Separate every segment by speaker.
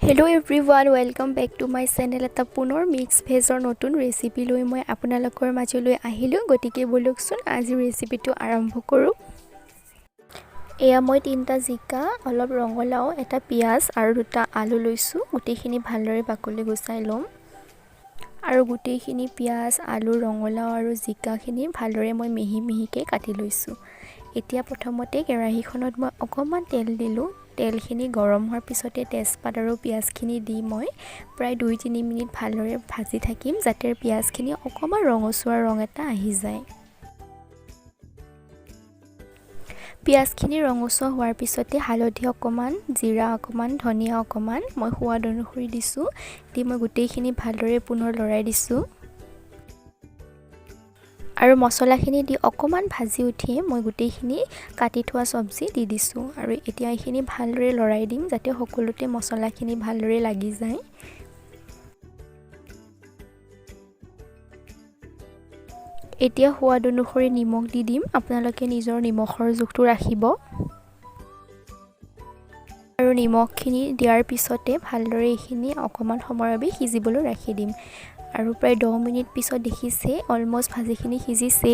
Speaker 1: Hello everyone, welcome back to my channel. এটা পুনৰ mix ভেজৰ নতুন ৰেচিপি লৈ মই আপোনালোকৰ মাজলৈ আহিলো। গতিকে বলকচোন আজি ৰেচিপিটো আৰম্ভ কৰো। এয়া মই 3টা জিকা, অলপ ৰঙলাও, এটা পিয়াজ আৰু 2টা আলু লৈছো। গুটিখিনি ভালদৰে বাকলি গুচাই লম। আৰু গুটিখিনি পিয়াজ, আলু, ৰঙলাও আৰু জিকাখিনি ভালদৰে মই মিহি মিহিকে কাটি লৈছো। এতিয়া প্ৰথমতে কেৰাহীখনত মই অকমান তেল দিলো। তেলখিনি গৰম হোৱাৰ পিছতে তেজপাত আৰু পিয়াজখিনি দি মই প্ৰায় 2-3 মিনিট ভালদৰে ভাজি থাকিম যাতে পিয়াজখিনি অকমান ৰঙচুৱা ৰং এটা আহি যায়। পিয়াজখিনি ৰঙচুৱা হোৱাৰ পিছতে হালধি অকমান, জিৰা অকমান, ধনিয়া অকমান মই সোৱাদ অনুসৰি দিছো। দি মই গোটেইখিনি ভালদৰে পুনৰ লৰাই দিছো। আৰু মছলাখিনি দি অকমান ভাজি উঠি মই গুটেইখিনি কাটি থোৱা সবজি দি দিছো আৰু এতিয়া এইখিনি ভালদৰে লৰাই দিম যাতে সকলোতে মছলাখিনি ভালদৰে লাগি যায়। এতিয়া সোৱাদ অনুসৰি নিমখ দি দিম। আপোনালোকে নিজৰ নিমখৰ জোখটো ৰাখিব। আৰু নিমখখিনি দিয়াৰ পিছতে ভালদৰে এইখিনি অকমান সময়ৰ বাবে সিজিবলৈ ৰাখি দিম। আৰু প্ৰায় 10 মিনিট পিছত দেখিছে অলমোস্ট ভাজিখিনি সিজিছে।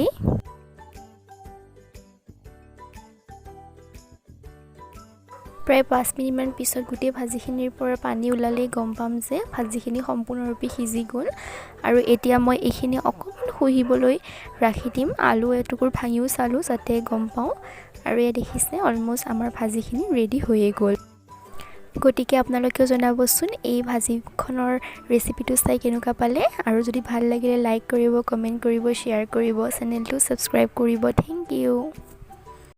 Speaker 1: প্ৰায় 5 মিনিট মান পিছত গুটে ভাজিখিনিৰ পৰা পানী ওলালে গম পাম যে ভাজিখিনি সম্পূৰ্ণৰূপে সিজি গ'ল। আৰু এতিয়া মই এইখিনি অকমান শুহিবলৈ ৰাখি দিম। আলু এটুকুৰ ভাঙিও চালো যাতে গম পাওঁ। আৰু এ দেখিছে অলমোস্ট আমাৰ ভাজিখিনি ৰেডি হৈয়ে গ'ল। গতিকে আপোনালোকেও জনাবচোন এই ভাজিখনৰ ৰেচিপিটো চাই কেনেকুৱা পালে। আৰু যদি ভাল লাগিলে লাইক কৰিব, কমেন্ট কৰিব, শ্বেয়াৰ কৰিব, চেনেলটো সাবস্ক্ৰাইব কৰিব। Thank U.